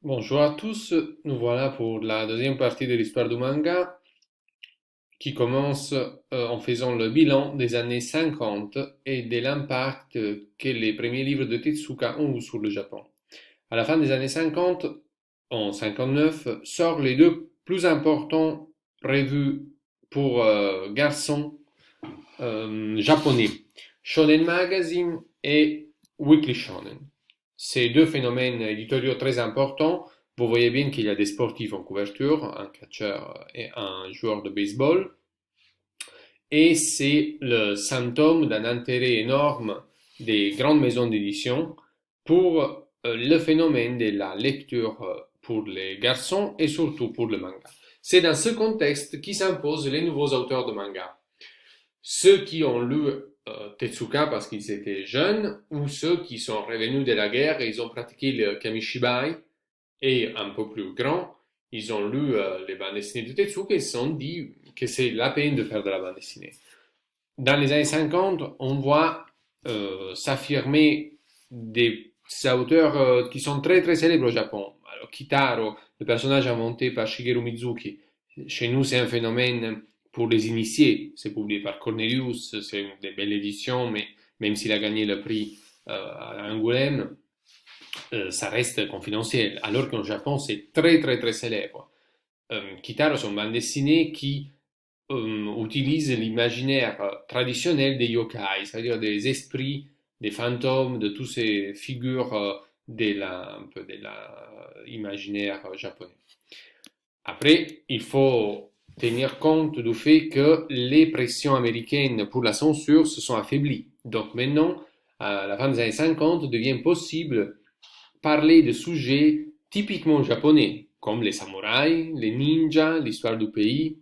Bonjour à tous, nous voilà pour la deuxième partie de l'histoire du manga qui commence en faisant le bilan des années 50 et de l'impact que les premiers livres de Tezuka ont eu sur le Japon. À la fin des années 50, en 59, sortent les deux plus importants revues pour garçons japonais, Shonen Magazine et Weekly Shonen. Ces deux phénomènes éditoriaux très importants, vous voyez bien qu'il y a des sportifs en couverture, un catcheur et un joueur de baseball, et c'est le symptôme d'un intérêt énorme des grandes maisons d'édition pour le phénomène de la lecture pour les garçons et surtout pour le manga. C'est dans ce contexte qui s'imposent les nouveaux auteurs de manga. Ceux qui ont lu Tetsuka parce qu'ils étaient jeunes, ou ceux qui sont revenus de la guerre et ils ont pratiqué le Kamishibai, et un peu plus grands, ils ont lu les bandes dessinées de Tetsuka et se sont dit que c'est la peine de faire de la bande dessinée. Dans les années 50, on voit s'affirmer des auteurs qui sont très très célèbres au Japon. Alors, Kitaro, le personnage inventé par Shigeru Mizuki, chez nous c'est un phénomène pour les initiés. C'est publié par Cornelius, c'est une des belles éditions, mais même s'il a gagné le prix à Angoulême, ça reste confidentiel. Alors qu'au Japon c'est très très très célèbre. Kitaro, c'est une bande dessinée qui utilise l'imaginaire traditionnel des yokai, c'est-à-dire des esprits, des fantômes, de toutes ces figures un peu de l'imaginaire japonais. Après, il faut tenir compte du fait que les pressions américaines pour la censure se sont affaiblies. Donc maintenant, à la fin des années 50, devient possible parler de sujets typiquement japonais, comme les samouraïs, les ninjas, l'histoire du pays.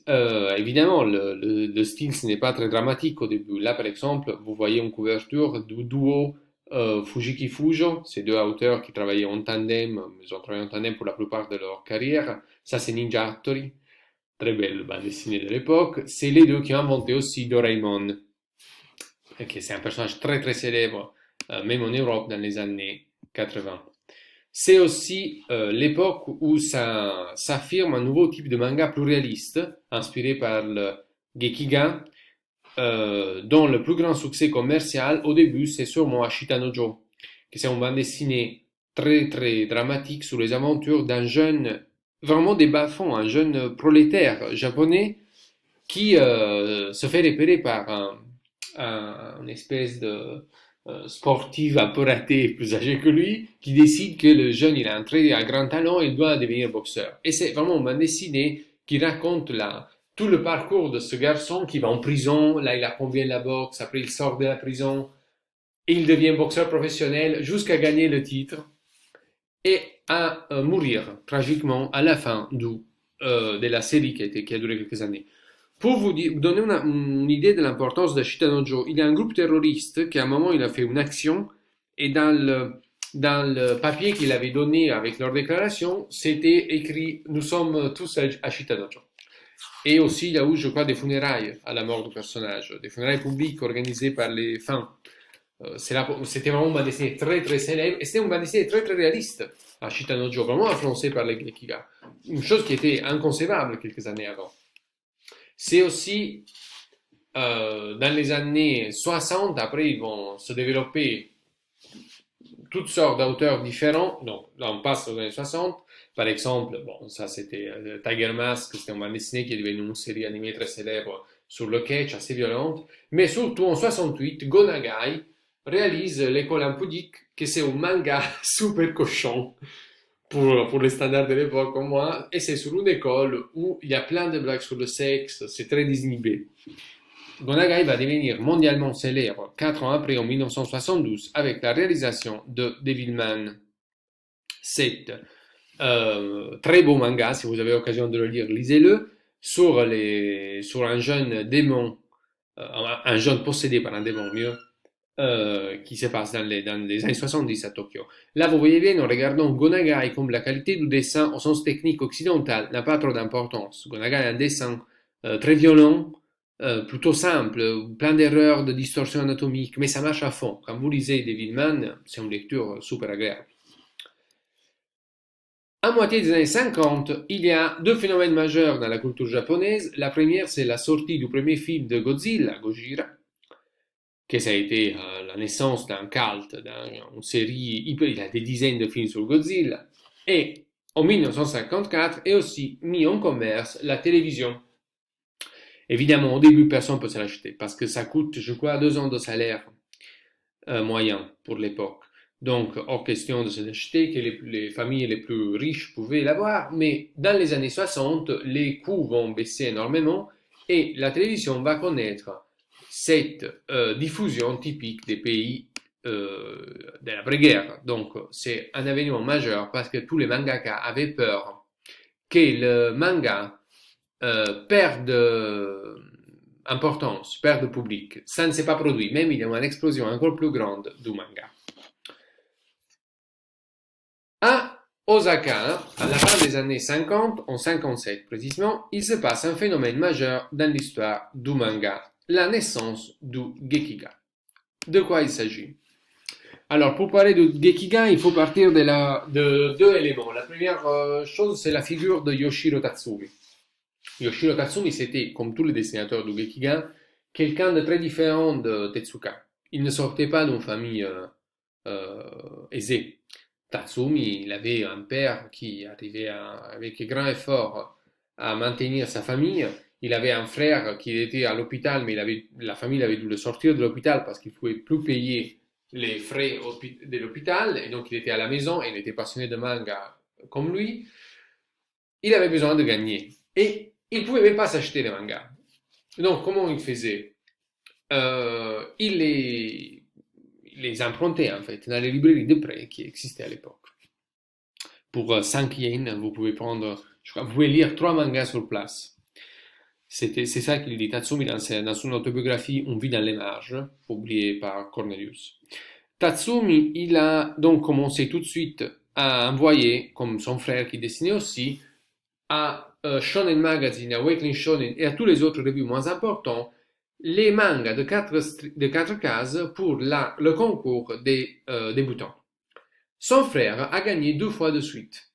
Évidemment, le style, ce n'est pas très dramatique au début. Là, par exemple, vous voyez une couverture du duo Fujiki Fujo, ces deux auteurs qui travaillaient en tandem, ils ont travaillé en tandem pour la plupart de leur carrière. Ça, c'est Ninja Hattori, très belle bande dessinée de l'époque. C'est les deux qui ont inventé aussi Doraemon, qui c'est un personnage très très célèbre, même en Europe dans les années 80. C'est aussi l'époque où ça s'affirme un nouveau type de manga plus réaliste, inspiré par le Gekiga, dont le plus grand succès commercial au début c'est sûrement Ashita no Joe, qui c'est une bande dessinée très très dramatique sur les aventures d'un jeune, vraiment des bas-fonds, un jeune prolétaire japonais qui se fait repérer par une espèce de sportif un peu raté, plus âgé que lui, qui décide que le jeune il a un très un grand talent et il doit devenir boxeur. Et c'est vraiment une bande dessinée qui raconte tout le parcours de ce garçon qui va en prison, là il apprend bien la boxe, après il sort de la prison, et il devient boxeur professionnel jusqu'à gagner le titre et à mourir tragiquement à la fin de la série qui a duré quelques années. Pour vous donner une idée de l'importance de Shitanojo, il y a un groupe terroriste qui à un moment il a fait une action et dans le papier qu'il avait donné avec leur déclaration, c'était écrit «Nous sommes tous à Shitanojo». Et aussi, il y a eu, je crois, des funérailles à la mort du personnage, des funérailles publiques organisées par les fans. C'était vraiment une bande dessinée très très célèbre et c'était une bande dessinée très très réaliste à Shitanojo, vraiment influencée par les Gekiga. Une chose qui était inconcevable quelques années avant. C'est aussi dans les années 60, après ils vont se développer toutes sortes d'auteurs différents. Donc là on passe aux années 60. Par exemple, bon, ça c'était Tiger Mask, c'était une bande dessinée qui est devenue une série animée très célèbre sur le catch, assez violente. Mais surtout en 68, Gonagai réalise l'école impudique, que c'est un manga super cochon pour les standards de l'époque comme moi. Et c'est sur une école où il y a plein de blagues sur le sexe, c'est très désinhibé. Gonagai va devenir mondialement célèbre 4 ans après, en 1972, avec la réalisation de Devilman 7. Très beau manga, si vous avez l'occasion de le lire, lisez-le, sur un jeune démon, un jeune possédé par un démon mieux, qui se passe dans les années 70 à Tokyo. Là, vous voyez bien, en regardant Gonagai, comme la qualité du dessin au sens technique occidental n'a pas trop d'importance. Gonagai a un dessin très violent, plutôt simple, plein d'erreurs, de distorsions anatomiques, mais ça marche à fond. Quand vous lisez Devilman, c'est une lecture super agréable. À moitié des années 50, il y a deux phénomènes majeurs dans la culture japonaise. La première, c'est la sortie du premier film de Godzilla, Gojira, que ça a été la naissance d'un culte, d'une série, il y a des dizaines de films sur Godzilla. Et en 1954 est aussi mis en commerce la télévision. Évidemment, au début, personne ne peut se l'acheter parce que ça coûte, je crois, 2 ans de salaire moyen pour l'époque. Donc, hors question de se l'acheter, que les familles les plus riches pouvaient l'avoir. Mais dans les années 60, les coûts vont baisser énormément et la télévision va connaître cette diffusion typique des pays de l'après-guerre. Donc, c'est un événement majeur parce que tous les mangaka avaient peur que le manga perd importance, perd de public. Ça ne s'est pas produit, même il y a une explosion encore plus grande du manga. À Osaka, à la fin des années 50, en 57 précisément, il se passe un phénomène majeur dans l'histoire du manga, la naissance du Gekiga. De quoi il s'agit? Alors, pour parler de Gekiga, il faut partir de deux éléments. La première chose, c'est la figure de Yoshiro Tatsumi. Yoshiro Tatsumi, c'était, comme tous les dessinateurs du Gekiga, quelqu'un de très différent de Tetsuka. Il ne sortait pas d'une famille aisée. Tatsumi, il avait un père qui arrivait avec grand effort à maintenir sa famille. Il avait un frère qui était à l'hôpital, mais la famille avait dû le sortir de l'hôpital parce qu'il ne pouvait plus payer les frais de l'hôpital. Et donc il était à la maison et il était passionné de manga comme lui. Il avait besoin de gagner. Et il ne pouvait même pas s'acheter des mangas. Donc comment il faisait? Il les empruntait en fait dans les librairies de prêt qui existaient à l'époque. Pour 5 yens, vous pouvez prendre, je crois, vous pouvez lire 3 mangas sur place. C'est ça qu'il dit Tatsumi dans son autobiographie On vit dans les marges, publiée par Cornelius. Tatsumi, il a donc commencé tout de suite à envoyer, comme son frère qui dessinait aussi, à Shonen Magazine, à Weekly Shonen et à tous les autres revues moins importants, les mangas de 4 cases pour le concours des débutants. Son frère a gagné 2 fois de suite.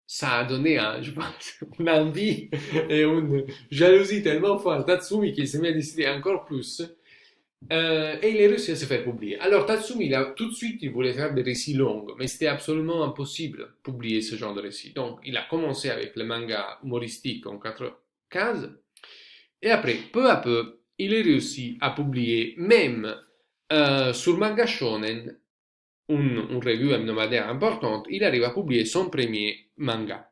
Ça a donné, je pense, une envie et une jalousie tellement forte à Tatsumi qu'il s'est mis à dessiner encore plus. Et il est réussi à se faire publier. Alors Tatsumi, tout de suite, il voulait faire des récits longs, mais c'était absolument impossible de publier ce genre de récits. Donc, il a commencé avec le manga humoristique en 4 cases, et après, peu à peu, il est réussi à publier même sur Manga Shonen, une revue hebdomadaire importante, il arrive à publier son premier manga.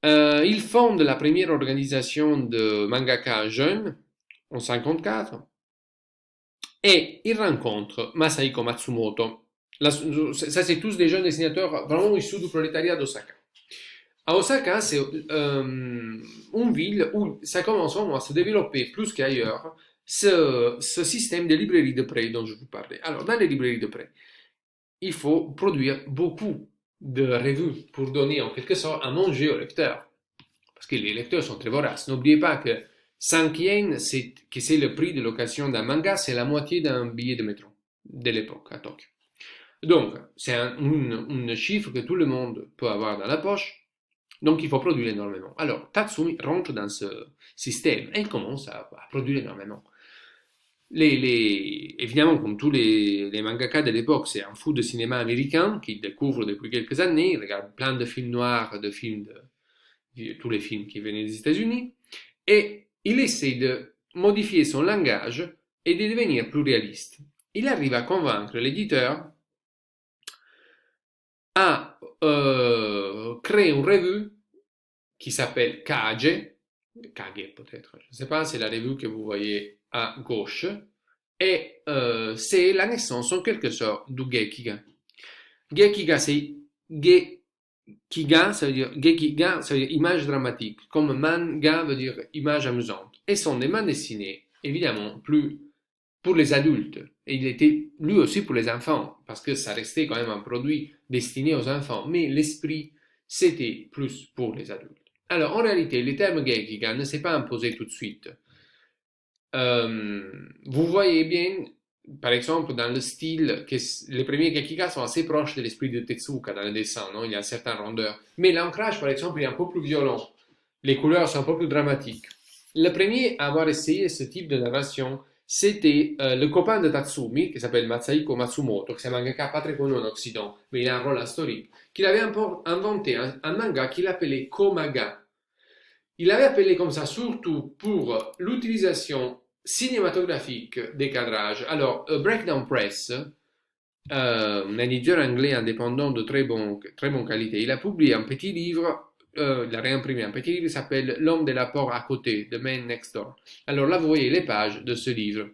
Il fonde la première organisation de mangaka jeunes en 54 et il rencontre Masahiko Matsumoto. Ça, c'est tous des jeunes dessinateurs vraiment issus du prolétariat d'Osaka. À Osaka, c'est une ville où ça commence vraiment à se développer plus qu'ailleurs ce système de librairies de prêt dont je vous parlais. Alors, dans les librairies de prêt, il faut produire beaucoup de revues pour donner en quelque sorte à manger aux lecteurs. Parce que les lecteurs sont très voraces. N'oubliez pas que 5 yens, c'est le prix de location d'un manga, c'est la moitié d'un billet de métro de l'époque à Tokyo. Donc, c'est un chiffre que tout le monde peut avoir dans la poche. Donc, il faut produire énormément. Alors, Tatsumi rentre dans ce système et il commence à produire énormément. Évidemment, comme tous les mangaka de l'époque, c'est un fou de cinéma américain qui découvre depuis quelques années. Il regarde plein de films noirs, de films tous les films qui venaient des États-Unis, et il essaie de modifier son langage et de devenir plus réaliste. Il arrive à convaincre l'éditeur à créer une revue qui s'appelle Kage peut-être, je ne sais pas, c'est la revue que vous voyez à gauche, et c'est la naissance en quelque sorte du Gekiga. Gekiga, c'est Gekiga, ça veut dire Gekiga, ça veut dire image dramatique, comme manga veut dire image amusante. Et sont des bandes dessinées, évidemment, plus pour les adultes. Et il était lui aussi pour les enfants, parce que ça restait quand même un produit destiné aux enfants. Mais l'esprit, c'était plus pour les adultes. Alors, en réalité, le terme Gekiga ne s'est pas imposé tout de suite. Vous voyez bien par exemple, dans le style, les premiers Gekiga sont assez proches de l'esprit de Tezuka dans le dessin, non? Il y a une certaine rondeur. Mais l'ancrage, par exemple, est un peu plus violent. Les couleurs sont un peu plus dramatiques. Le premier à avoir essayé ce type de narration, c'était le copain de Tatsumi, qui s'appelle Masahiko Matsumoto, qui est un mangaka pas très connu en Occident, mais il a un rôle historique, qu'il avait inventé un manga qu'il appelait Komaga. Il l'avait appelé comme ça surtout pour l'utilisation cinématographique des cadrages. Alors, Breakdown Press, un éditeur anglais indépendant de très bonne qualité, il a publié un petit livre, il a réimprimé un petit livre qui s'appelle L'homme de la porte à côté, The Man Next Door. Alors là, vous voyez les pages de ce livre.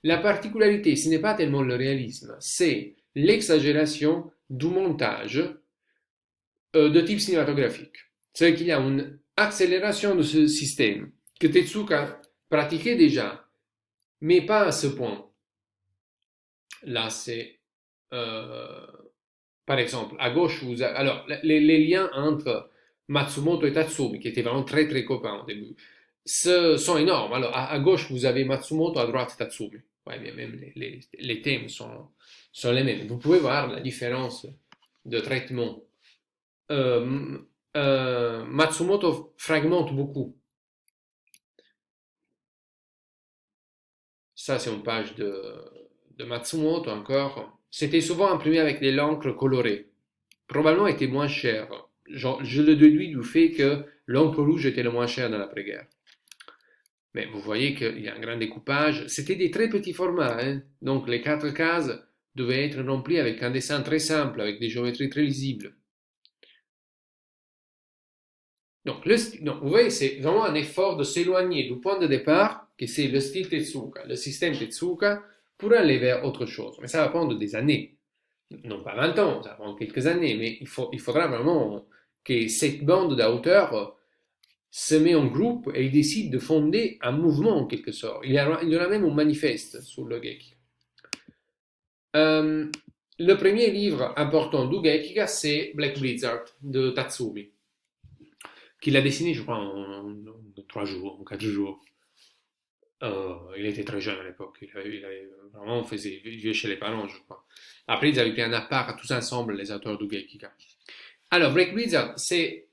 La particularité, ce n'est pas tellement le réalisme, c'est l'exagération du montage de type cinématographique. C'est qu'il y a une accélération de ce système que Tezuka pratiquait déjà, mais pas à ce point. Là, c'est par exemple, à gauche, vous avez, alors les liens entre Matsumoto et Tatsumi, qui étaient vraiment très très copains au début, sont énormes. Alors, à gauche, vous avez Matsumoto, à droite, Tatsumi. Ouais, mais même les thèmes sont les mêmes. Vous pouvez voir la différence de traitement. Euh, Matsumoto fragmente beaucoup. Ça, c'est une page de Matsumoto encore. C'était souvent imprimé avec de l'encre colorée. Probablement était moins cher. Je le déduis du fait que l'encre rouge était le moins cher dans l'après-guerre. Mais vous voyez qu'il y a un grand découpage. C'était des très petits formats, hein. Donc les 4 cases devaient être remplies avec un dessin très simple, avec des géométries très lisibles. Donc, vous voyez, c'est vraiment un effort de s'éloigner du point de départ, que c'est le style Tezuka, le système Tezuka, pour aller vers autre chose. Mais ça va prendre des années. Non pas 20 ans, ça va prendre quelques années, mais il faudra vraiment que cette bande d'auteurs se met en groupe et décide de fonder un mouvement en quelque sorte. Il y aura même un manifeste sur le Gekiga. Le premier livre important du Gekiga, c'est Black Blizzard de Tatsumi, qu'il a dessiné, je crois, en 3 jours, en 4 jours. Il était très jeune à l'époque. Il avait vraiment faisait vieux chez les parents, je crois. Après, ils avaient pris un appart tous ensemble, les auteurs du Gekiga. Alors, Break Wizard, c'est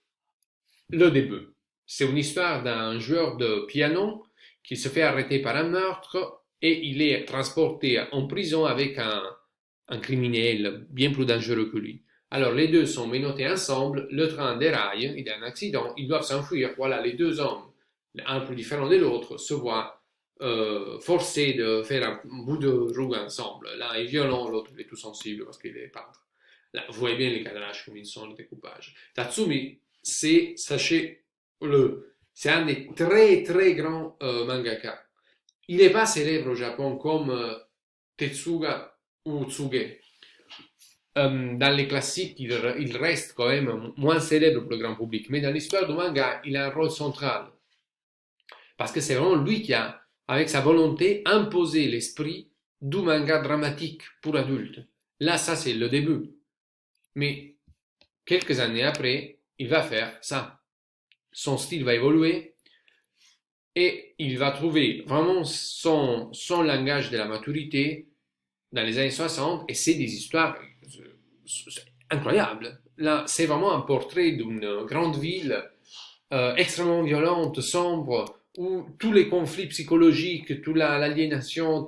le début. C'est une histoire d'un joueur de piano qui se fait arrêter par un meurtre et il est transporté en prison avec un criminel bien plus dangereux que lui. Alors, les deux sont menottés ensemble, le train déraille, il y a un accident, ils doivent s'enfuir. Voilà, les deux hommes, un plus différent de l'autre, se voient forcés de faire un bout de roue ensemble. L'un est violent, l'autre est tout sensible parce qu'il est peintre. Là, vous voyez bien les cadrages comme ils sont, le découpage. Tatsumi, c'est un des très très grands mangaka. Il n'est pas célèbre au Japon comme Tetsuga ou Tsuge. Dans les classiques, il reste quand même moins célèbre pour le grand public, mais dans l'histoire du manga, il a un rôle central. Parce que c'est vraiment lui qui a, avec sa volonté, imposé l'esprit du manga dramatique pour adultes. Là, ça, c'est le début. Mais quelques années après, il va faire ça. Son style va évoluer et il va trouver vraiment son langage de la maturité dans les années 60 et c'est des histoires incroyables. Là, c'est vraiment un portrait d'une grande ville extrêmement violente, sombre, où tous les conflits psychologiques, toute l'aliénation,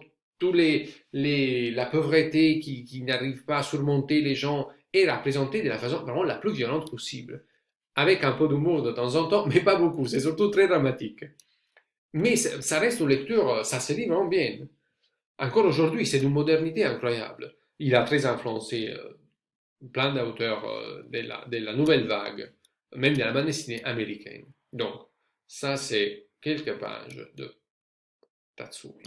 la pauvreté qui n'arrive pas à surmonter les gens est représentée de la façon vraiment la plus violente possible. Avec un peu d'humour de temps en temps, mais pas beaucoup, c'est surtout très dramatique. Mais ça reste une lecture, ça se lit vraiment bien. Encore aujourd'hui, c'est d'une modernité incroyable. Il a très influencé plein d'auteurs de la nouvelle vague, même de la bande dessinée américaine. Donc, ça, c'est quelques pages de Tatsumi.